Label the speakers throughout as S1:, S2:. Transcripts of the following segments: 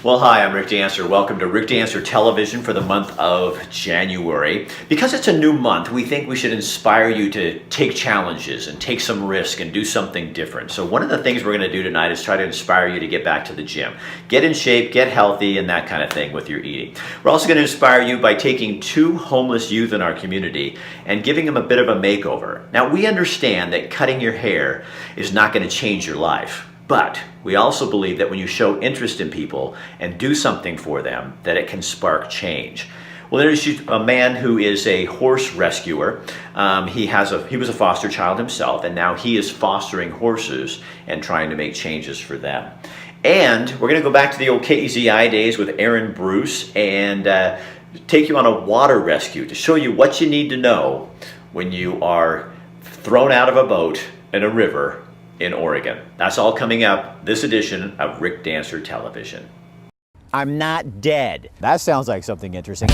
S1: Well, hi, I'm Rick Dancer. Welcome to Rick Dancer Television for the month of January. Because it's a new month, we think we should inspire you to take challenges and take some risk and do something different. So one of the things we're going to do tonight is try to inspire you to get back to the gym. Get in shape, get healthy, and that kind of thing with your eating. We're also going to inspire you by taking 2 homeless youth in our community and giving them a bit of a makeover. Now, we understand that cutting your hair is not going to change your life. But we also believe that when you show interest in people and do something for them, that it can spark change. Well, there's a man who is a horse rescuer. He was a foster child himself, and now he is fostering horses and trying to make changes for them. And we're going to go back to the old KEZI days with Aaron Bruce and take you on a water rescue to show you what you need to know when you are thrown out of a boat in a river in Oregon. That's all coming up this edition of Rick Dancer Television.
S2: I'm not dead. That sounds like something interesting.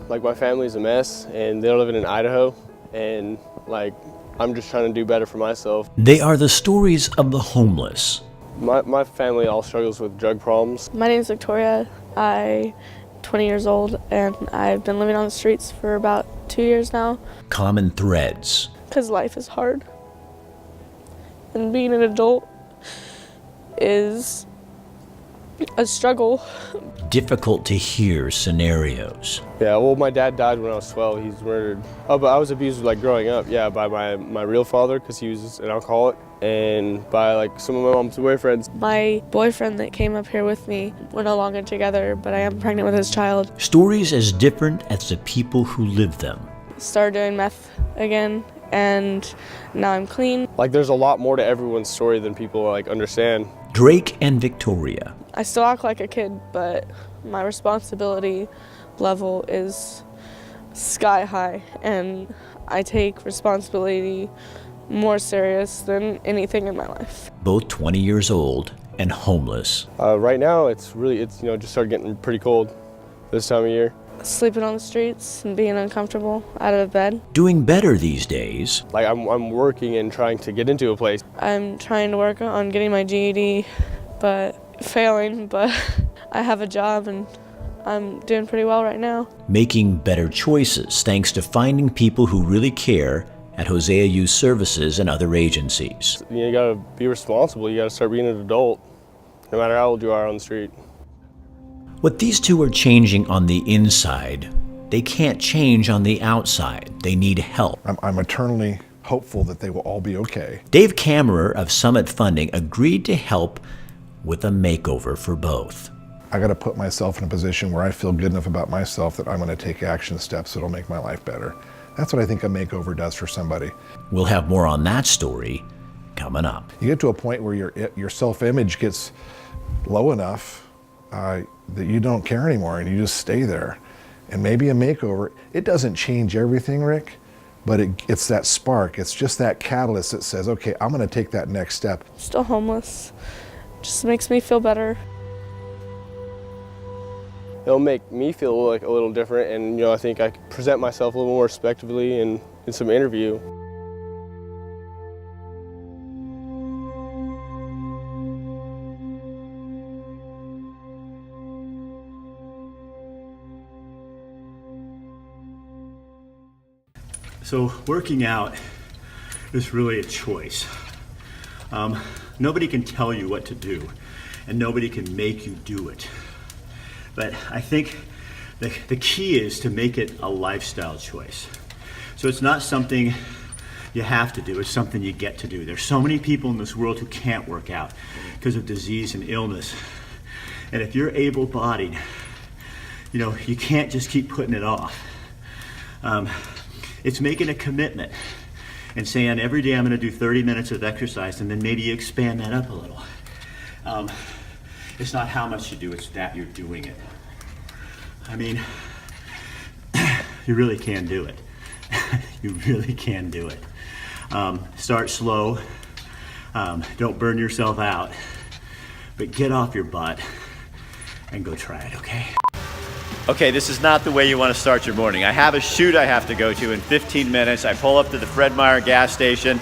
S3: Like, my family's a mess and they're living in Idaho, and like, I'm just trying to do better for myself.
S4: They are the stories of the homeless.
S3: My family all struggles with drug problems.
S5: My name is Victoria. I'm 20 years old and I've been living on the streets for about 2 years now.
S4: Common threads.
S5: Because life is hard. And being an adult is a struggle.
S4: Difficult to hear scenarios.
S3: Yeah, well, my dad died when I was 12. He's murdered. Oh, but I was abused like growing up, yeah, by my real father, because he was an alcoholic, and by like some of my mom's boyfriends.
S5: My boyfriend that came up here with me, we're no longer together, but I am pregnant with his child.
S4: Stories as different as the people who live them.
S5: Started doing meth again, and now I'm clean.
S3: Like, there's a lot more to everyone's story than people like understand.
S4: Drake and Victoria.
S5: I still act like a kid, but my responsibility level is sky high, and I take responsibility more serious than anything in my life.
S4: Both 20 years old and homeless.
S3: Right now, it's just started getting pretty cold this time of year.
S5: Sleeping on the streets and being uncomfortable out of bed.
S4: Doing better these days.
S3: Like, I'm working and trying to get into a place.
S5: I'm trying to work on getting my GED, but failing, but I have a job and I'm doing pretty well right now.
S4: Making better choices thanks to finding people who really care at Hosea Youth Services and other agencies.
S3: You gotta be responsible. You gotta start being an adult, no matter how old you are on the street.
S4: What these two are changing on the inside, they can't change on the outside. They need help.
S6: I'm eternally hopeful that they will all be okay.
S4: Dave Kammerer of Summit Funding agreed to help with a makeover for both.
S6: I got to put myself in a position where I feel good enough about myself that I'm going to take action steps that'll make my life better. That's what I think a makeover does for somebody.
S4: We'll have more on that story coming up.
S6: You get to a point where your self-image gets low enough that you don't care anymore and you just stay there. And maybe a makeover, it doesn't change everything, Rick, but it's that spark. It's just that catalyst that says, okay, I'm going to take that next step.
S5: Still homeless. Just makes me feel better.
S3: It'll make me feel like a little different, and I think I can present myself a little more respectively in some interview.
S7: So working out is really a choice. Nobody can tell you what to do, and nobody can make you do it. But I think the key is to make it a lifestyle choice. So it's not something you have to do, it's something you get to do. There's so many people in this world who can't work out because of disease and illness. And if you're able-bodied, you can't just keep putting it off. It's making a commitment and saying every day I'm going to do 30 minutes of exercise, and then maybe you expand that up a little. It's not how much you do, it's that you're doing it. I mean, you really can do it. You really can do it. Start slow. Don't burn yourself out, but get off your butt and go try it, okay?
S1: Okay, this is not the way you want to start your morning. I have a shoot I have to go to in 15 minutes. I pull up to the Fred Meyer gas station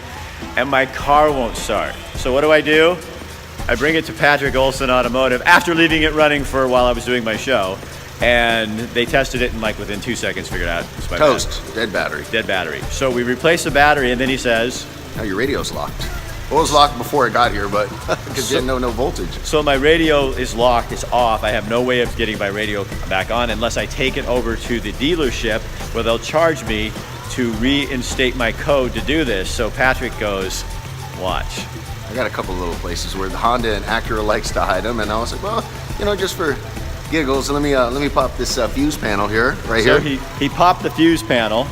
S1: and my car won't start. So what do? I bring it to Patrick Olson Automotive after leaving it running for while I was doing my show. And they tested it and like within 2 seconds figured out it's my
S8: Toast, dead battery.
S1: dead battery. So we replace the battery and then he says,
S8: Now your radio's locked. Well, it was locked before it got here, but because you didn't know no voltage.
S1: so my radio is locked, it's off. I have no way of getting my radio back on unless I take it over to the dealership where they'll charge me to reinstate my code to do this. So Patrick goes, watch.
S8: I got a couple little places where the Honda and Acura likes to hide them, and I was like, well, you know, just for giggles, let me pop this fuse panel here, right
S1: So
S8: here.
S1: he popped the fuse panel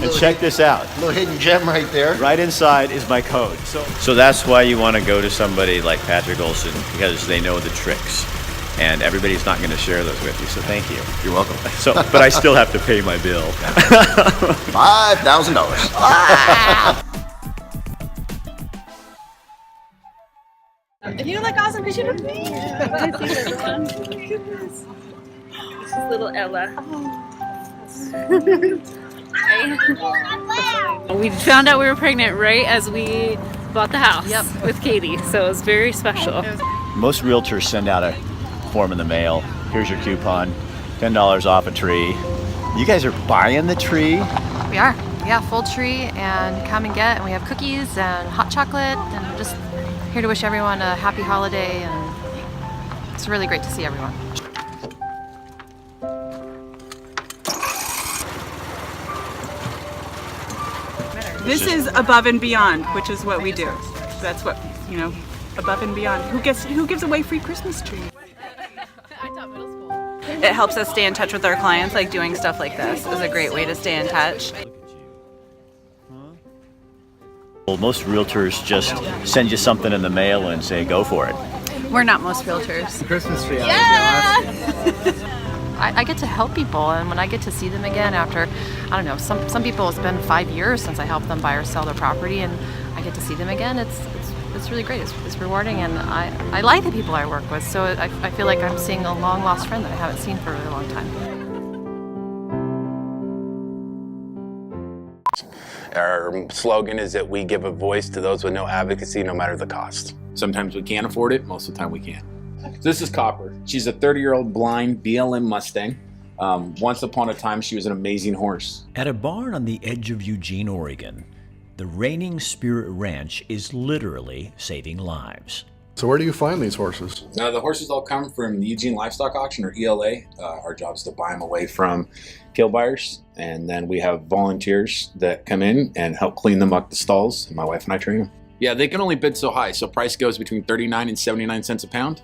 S1: and check this out.
S8: Little hidden gem right there.
S1: Right inside is my code. So that's why you want to go to somebody like Patrick Olson, because they know the tricks. And everybody's not going to share those with you, so thank you.
S8: You're welcome.
S1: So, but I still have to pay my bill.
S8: $5,000.
S9: If you like awesome, you should have me. Everyone. This is little Ella. We found out we were pregnant right as we bought the house with Katie, so it was very special.
S1: Most realtors send out a form in the mail. Here's your coupon, $10 off a tree. You guys are buying the tree?
S10: We are, yeah, full tree, and come and get, and we have cookies and hot chocolate, and just here to wish everyone a happy holiday, and it's really great to see everyone.
S11: This is above and beyond, which is what we do. That's what, you know, above and beyond. Who gives away free Christmas trees? It helps us stay in touch with our clients, like doing stuff like this is a great way to stay in touch.
S1: Well, most realtors just send you something in the mail and say, go for it.
S10: We're not most realtors.
S3: Christmas tree.
S10: I get to help people, and when I get to see them again after, I don't know, some people it's been 5 years since I helped them buy or sell their property, and I get to see them again. It's really great. It's rewarding, and I like the people I work with, so I feel like I'm seeing a long lost friend that I haven't seen for a really long time.
S12: Our slogan is that we give a voice to those with no advocacy, no matter the cost.
S13: Sometimes we can't afford it, most of the time we can. So this is Copper. She's a 30-year-old blind BLM Mustang. Once upon a time, she was an amazing horse.
S4: At a barn on the edge of Eugene, Oregon, the Reigning Spirit Ranch is literally saving lives.
S6: So where do you find these horses?
S13: The horses all come from the Eugene Livestock Auction, or ELA. Our job is to buy them away from kill buyers, and then we have volunteers that come in and help clean them up the stalls, and my wife and I train them. Yeah, they can only bid so high, so price goes between 39 and 79 cents a pound.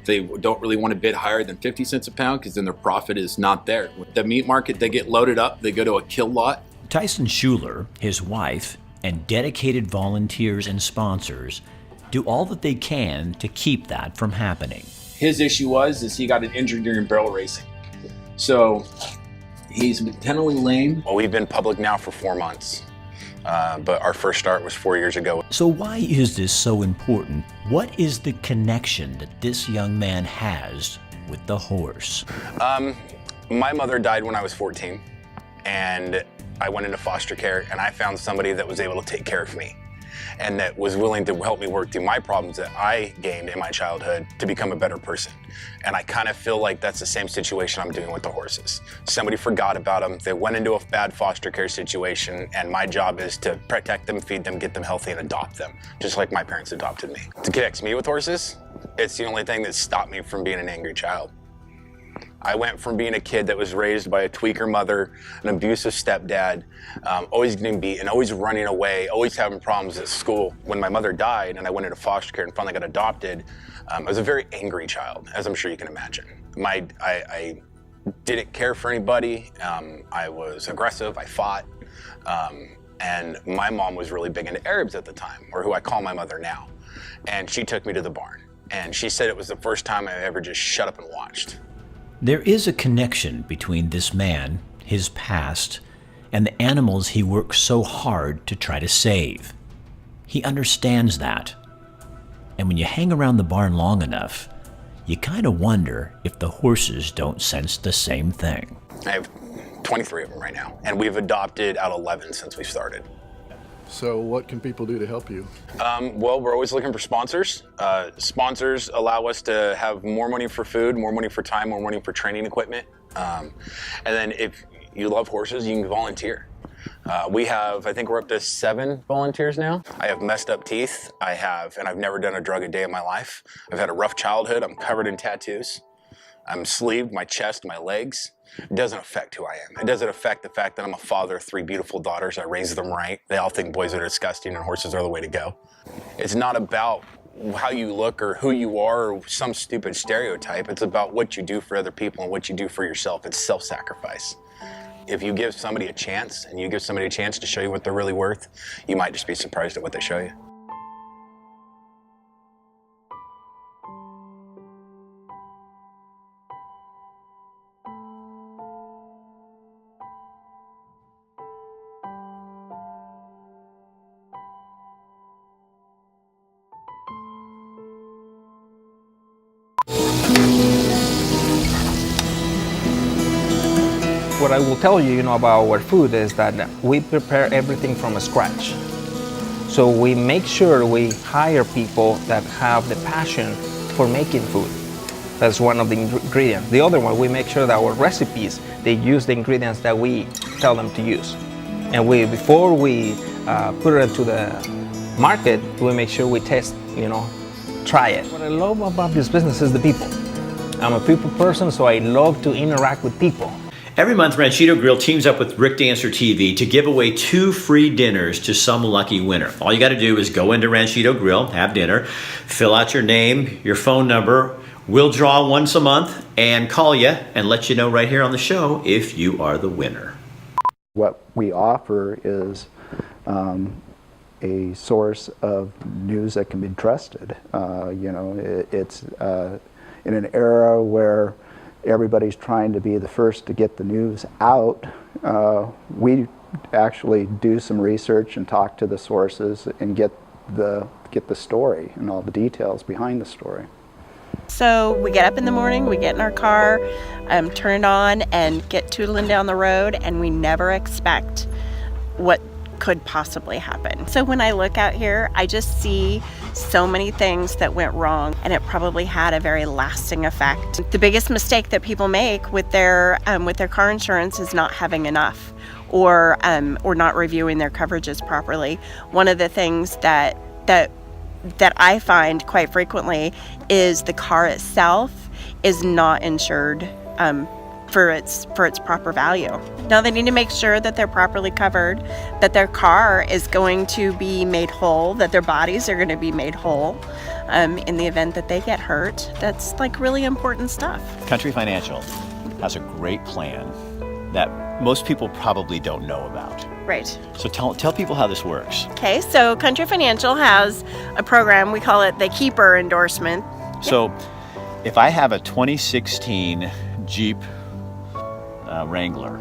S13: They don't really want to bid higher than 50 cents a pound because then their profit is not there. With the meat market, they get loaded up, they go to a kill lot.
S4: Tyson Schuler, his wife, and dedicated volunteers and sponsors do all that they can to keep that from happening.
S13: His issue is he got an injury during barrel racing. So he's tentatively lame.
S12: Well, we've been public now for 4 months, but our first start was 4 years ago.
S4: So why is this so important? What is the connection that this young man has with the horse?
S12: My mother died when I was 14, and I went into foster care, and I found somebody that was able to take care of me and that was willing to help me work through my problems that I gained in my childhood to become a better person. And I kind of feel like that's the same situation I'm doing with the horses. Somebody forgot about them, they went into a bad foster care situation, and my job is to protect them, feed them, get them healthy, and adopt them, just like my parents adopted me. To connect me with horses, it's the only thing that stopped me from being an angry child. I went from being a kid that was raised by a tweaker mother, an abusive stepdad, always getting beaten, always running away, always having problems at school. When my mother died and I went into foster care and finally got adopted, I was a very angry child, as I'm sure you can imagine. I didn't care for anybody. I was aggressive, I fought, and my mom was really big into Arabs at the time, or who I call my mother now. and she took me to the barn. And she said it was the first time I ever just shut up and watched.
S4: There is a connection between this man, his past, and the animals he worked so hard to try to save. He understands that. And when you hang around the barn long enough, you kind of wonder if the horses don't sense the same thing.
S12: I have 23 of them right now, and we've adopted out 11 since we started.
S14: So what can people do to help you?
S12: Well, we're always looking for sponsors. Sponsors allow us to have more money for food, more money for time, more money for training equipment. And then if you love horses, you can volunteer. We have, I think we're up to 7 volunteers now. I have messed up teeth. And I've never done a drug a day in my life. I've had a rough childhood. I'm covered in tattoos. I'm sleeved, my chest, my legs. It doesn't affect who I am. It doesn't affect the fact that I'm a father of 3 beautiful daughters. I raised them right. They all think boys are disgusting and horses are the way to go. It's not about how you look or who you are or some stupid stereotype. It's about what you do for other people and what you do for yourself. It's self-sacrifice. If you give somebody a chance and you give somebody a chance to show you what they're really worth, you might just be surprised at what they show you.
S15: What I will tell you, about our food is that we prepare everything from scratch. So we make sure we hire people that have the passion for making food. That's one of the ingredients. The other one, we make sure that our recipes, they use the ingredients that we tell them to use. And before we put it into the market, we make sure we test, try it. What I love about this business is the people. I'm a people person, so I love to interact with people.
S1: Every month, Ranchito Grill teams up with Rick Dancer TV to give away 2 free dinners to some lucky winner. All you got to do is go into Ranchito Grill, have dinner, fill out your name, your phone number. We'll draw once a month and call you and let you know right here on the show if you are the winner.
S16: What we offer is a source of news that can be trusted. It's in an era where everybody's trying to be the first to get the news out. We actually do some research and talk to the sources and get the story and all the details behind the story.
S17: So we get up in the morning, we get in our car, turn it on and get tootling down the road, and we never expect what could possibly happen. So when I look out here, I just see so many things that went wrong, and it probably had a very lasting effect. The biggest mistake that people make with their car insurance is not having enough, or not reviewing their coverages properly. One of the things that I find quite frequently is the car itself is not insured for its proper value. Now they need to make sure that they're properly covered, that their car is going to be made whole, that their bodies are going to be made whole in the event that they get hurt. That's like really important stuff.
S1: Country Financial has a great plan that most people probably don't know about.
S17: Right.
S1: So tell people how this works.
S17: Okay, so Country Financial has a program, we call it the Keeper Endorsement.
S1: So if I have a 2016 Jeep Wrangler,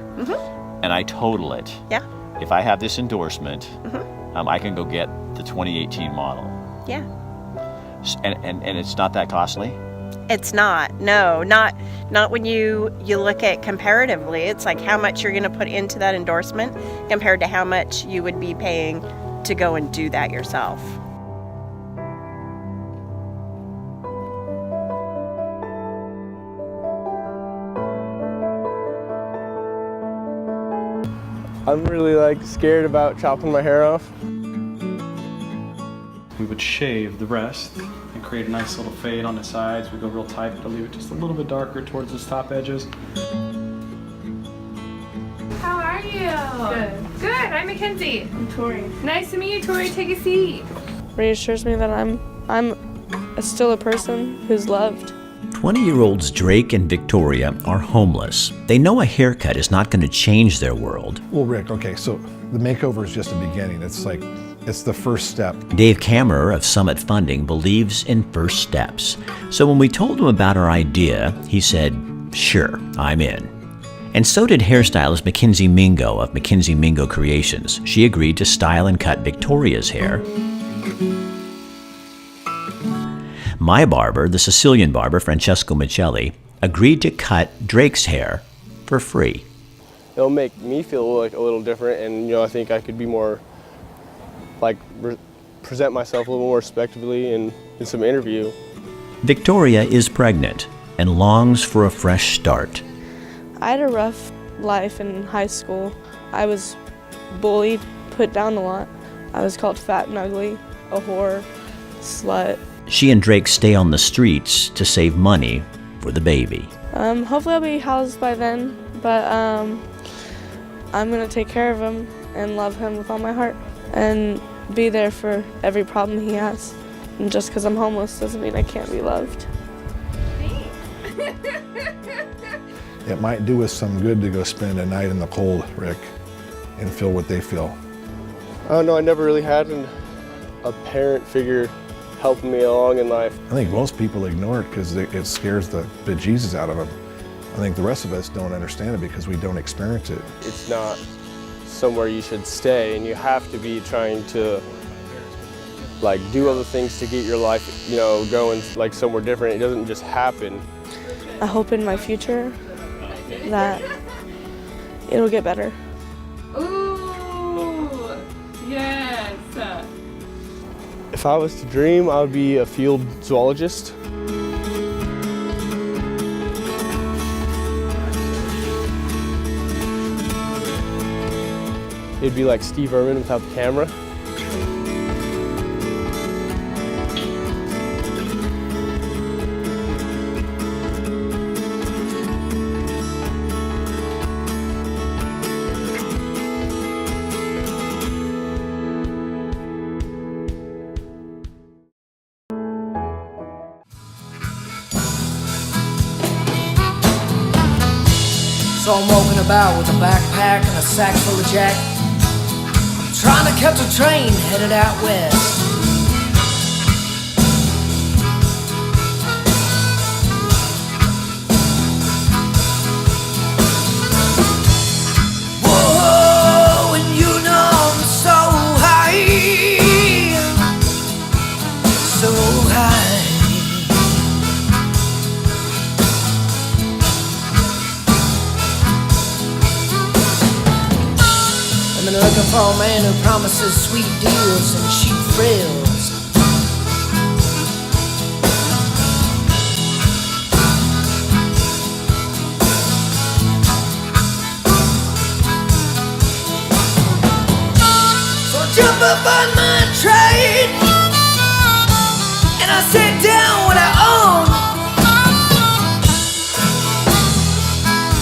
S1: and I total it.
S17: Yeah.
S1: If I have this endorsement,
S17: Mm-hmm.
S1: I can go get the 2018 model.
S17: Yeah.
S1: And it's not that costly?
S17: It's not. No, not when you look at comparatively. It's like how much you're going to put into that endorsement compared to how much you would be paying to go and do that yourself.
S3: I'm really scared about chopping my hair off.
S18: We would shave the rest and create a nice little fade on the sides. We go real tight, but leave it just a little bit darker towards the top edges.
S19: How are you?
S5: Good.
S19: Good. I'm Mackenzie.
S5: I'm Tori.
S19: Nice to meet you, Tori. Take a seat.
S5: Reassures me that I'm still a person who's loved.
S4: 20-year-olds Drake and Victoria are homeless. They know a haircut is not going to change their world.
S6: Well, Rick, okay, so the makeover is just a beginning. It's the first step.
S4: Dave Kammerer of Summit Funding believes in first steps. So when we told him about our idea, he said, sure, I'm in. And so did hairstylist Mackenzie Mingo of Mackenzie Mingo Creations. She agreed to style and cut Victoria's hair. My barber, the Sicilian barber, Francesco Michelli, agreed to cut Drake's hair for free.
S3: It'll make me feel like a little different, and I think I could be more present myself a little more respectably in some interview.
S4: Victoria is pregnant and longs for a fresh start.
S5: I had a rough life in high school. I was bullied, put down a lot. I was called fat and ugly, a whore, slut.
S4: She and Drake stay on the streets to save money for the baby.
S5: Hopefully I'll be housed by then, but I'm gonna take care of him and love him with all my heart and be there for every problem he has. And just because I'm homeless doesn't mean I can't be loved.
S6: It might do us some good to go spend a night in the cold, Rick, and feel what they feel.
S3: I don't know, I never really had a parent figure helping me along in life.
S6: I think most people ignore it because it scares the bejesus out of them. I think the rest of us don't understand it because we don't experience it.
S3: It's not somewhere you should stay, and you have to be trying to do other things to get your life, going somewhere different. It doesn't just happen.
S5: I hope in my future that it'll get better.
S19: Ooh, yes.
S3: If I was to dream, I would be a field zoologist. It'd be like Steve Irwin without the camera.
S20: So I'm walking about with a backpack and a sack full of jack, trying to catch a train headed out west. Whoa, and I'm so high, so high. I've been looking for a man who promises sweet deals and cheap thrills. So I jump up on my train and I sit down what I own.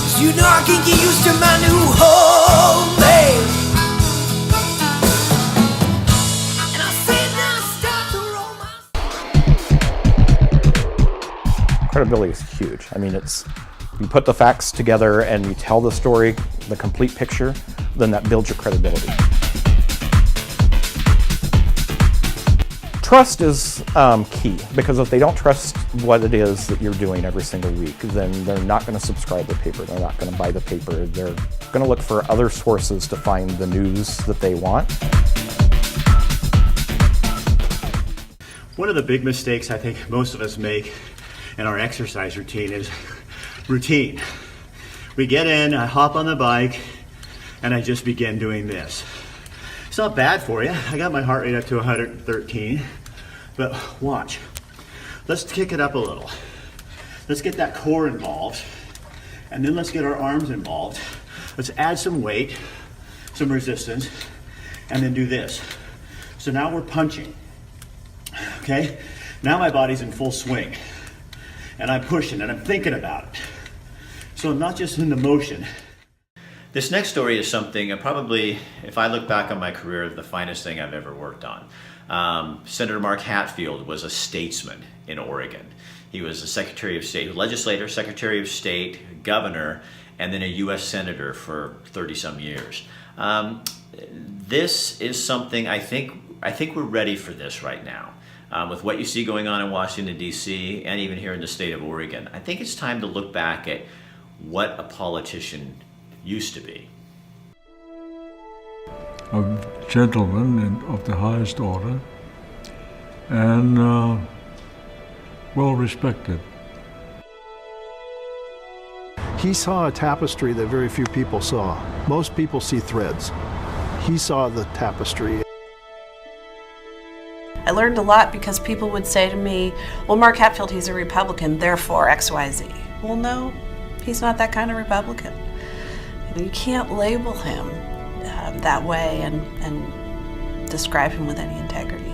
S20: 'Cause I can get used to my new home, babe.
S21: Credibility is huge. I mean, you put the facts together and you tell the story, the complete picture, then that builds your credibility. Trust is key, because if they don't trust what it is that you're doing every single week, then they're not going to subscribe to the paper, they're not going to buy the paper, they're going to look for other sources to find the news that they want.
S7: One of the big mistakes I think most of us make in our exercise routine is routine. We get in, I hop on the bike, and I just begin doing this. It's not bad for you. I got my heart rate up to 113, but watch. Let's kick it up a little. Let's get that core involved, and then let's get our arms involved. Let's add some weight, some resistance, and then do this. So now we're punching, okay? Now my body's in full swing, and I'm pushing, and I'm thinking about it. So I'm not just in the motion.
S1: This next story is something probably, if I look back on my career, the finest thing I've ever worked on. Senator Mark Hatfield was a statesman in Oregon. He was a Secretary of State, legislator, Secretary of State, governor, and then a U.S. Senator for 30-some years. This is something I think I think we're ready for this right now. With what you see going on in Washington, D.C., and even here in the state of Oregon, I think it's time to look back at what a politician used to be.
S2: A gentleman of the highest order, and well respected.
S14: He saw a tapestry that very few people saw. Most people see threads. He saw the tapestry.
S22: I learned a lot because people would say to me, well, Mark Hatfield, he's a Republican, therefore XYZ. Well, no, he's not that kind of Republican. You can't label him that way and describe him with any integrity.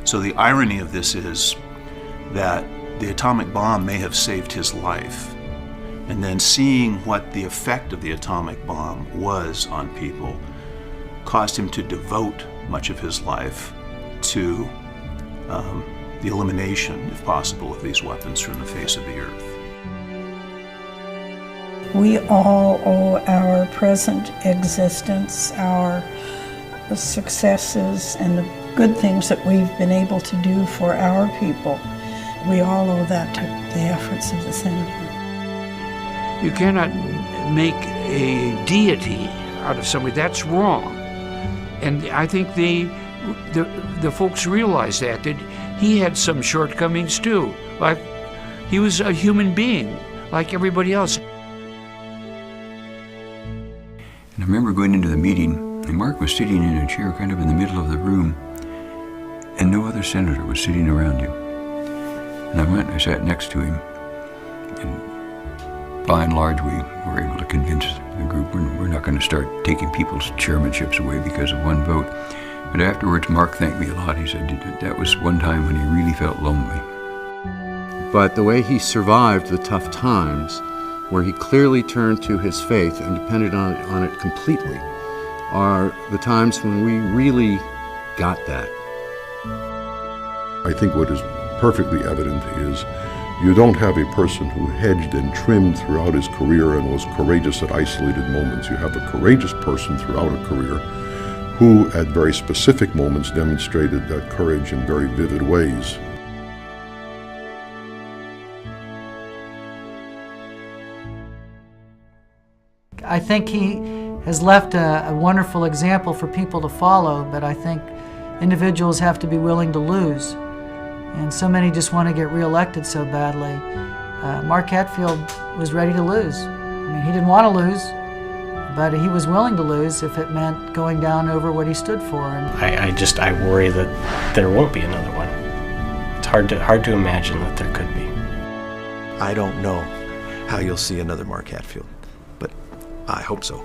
S23: So the irony of this is that the atomic bomb may have saved his life. And then seeing what the effect of the atomic bomb was on people caused him to devote much of his life to the elimination, if possible, of these weapons from the face of the earth.
S24: We all owe our present existence, our successes, and the good things that we've been able to do for our people. We all owe that to the efforts of the Senator.
S25: You cannot make a deity out of somebody. That's wrong. And I think the folks realize that he had some shortcomings too. Like, he was a human being, like everybody else.
S26: And I remember going into the meeting, and Mark was sitting in a chair kind of in the middle of the room, and no other senator was sitting around him. And I went and I sat next to him, and by and large, we were able to convince the group we're not going to start taking people's chairmanships away because of one vote. But afterwards, Mark thanked me a lot. He said that was one time when he really felt lonely.
S27: But the way he survived the tough times, where he clearly turned to his faith and depended on it completely, are the times when we really got that.
S28: I think what is perfectly evident is you don't have a person who hedged and trimmed throughout his career and was courageous at isolated moments. You have a courageous person throughout a career who, at very specific moments, demonstrated that courage in very vivid ways.
S29: I think he has left a wonderful example for people to follow, but I think individuals have to be willing to lose. And so many just want to get reelected so badly. Mark Hatfield was ready to lose. I mean, he didn't want to lose, but he was willing to lose if it meant going down over what he stood for. And
S3: I worry that there won't be another one. It's hard to imagine that there could be.
S30: I don't know how you'll see another Mark Hatfield, but I hope so.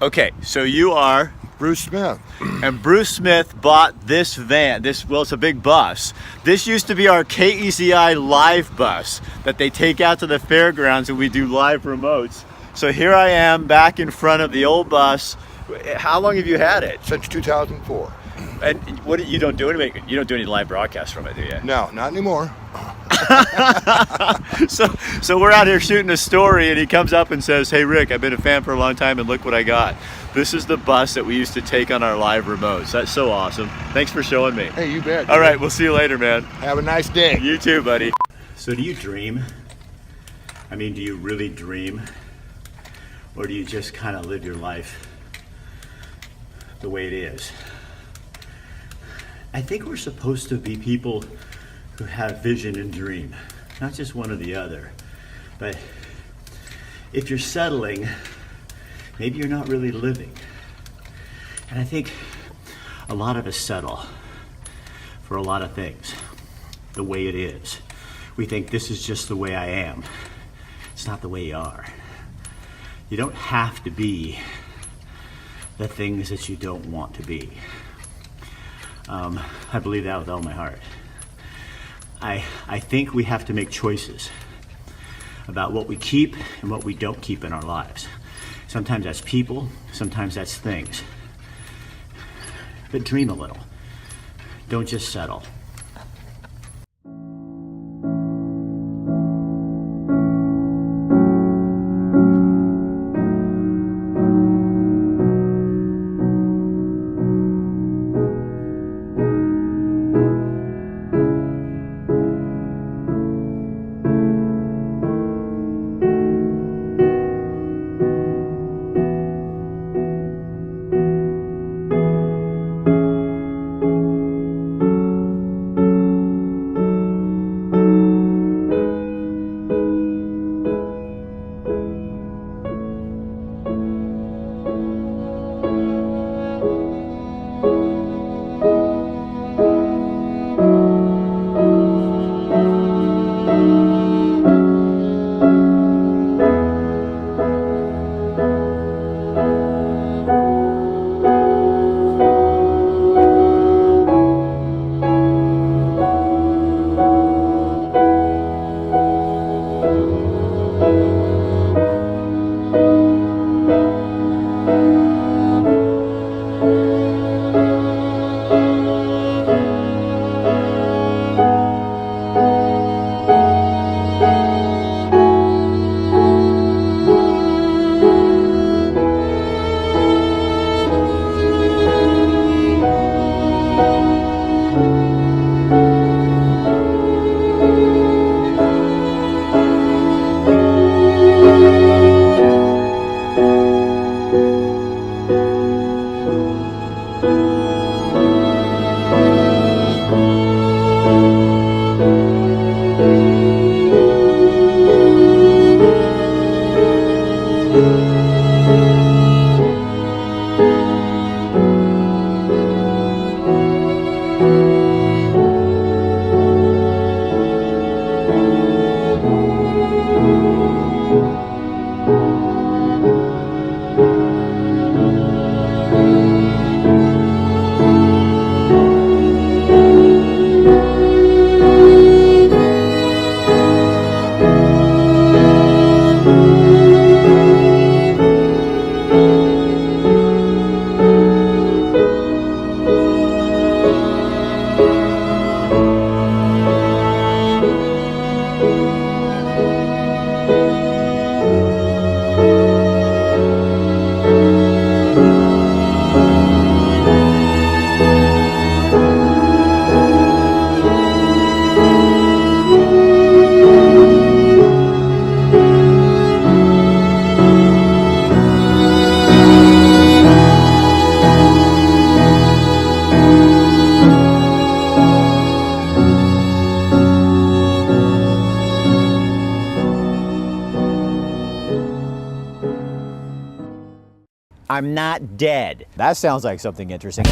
S1: Okay, so you are
S28: Bruce Smith.
S1: And Bruce Smith bought this van. Well, it's a big bus. This used to be our KECI live bus that they take out to the fairgrounds and we do live remotes. So here I am back in front of the old bus. How long have you had it?
S28: Since 2004.
S1: And what you don't do any live broadcasts from it, do you?
S28: No, not anymore.
S1: So we're out here shooting a story and he comes up and says, "Hey Rick, I've been a fan for a long time and look what I got. This is the bus that we used to take on our live remotes." That's so awesome. Thanks for showing me.
S28: Hey, you bet.
S1: All right, we'll see you later, man.
S28: Have a nice day.
S1: You too, buddy.
S7: So do you dream? I mean, do you really dream? Or do you just kind of live your life the way it is? I think we're supposed to be people who have vision and dream, not just one or the other. But if you're settling, maybe you're not really living. And I think a lot of us settle for a lot of things, the way it is. We think this is just the way I am. It's not the way you are. You don't have to be the things that you don't want to be. I believe that with all my heart. I think we have to make choices about what we keep and what we don't keep in our lives. Sometimes that's people, sometimes that's things. But dream a little. Don't just settle.
S1: I'm not dead. That sounds like something interesting.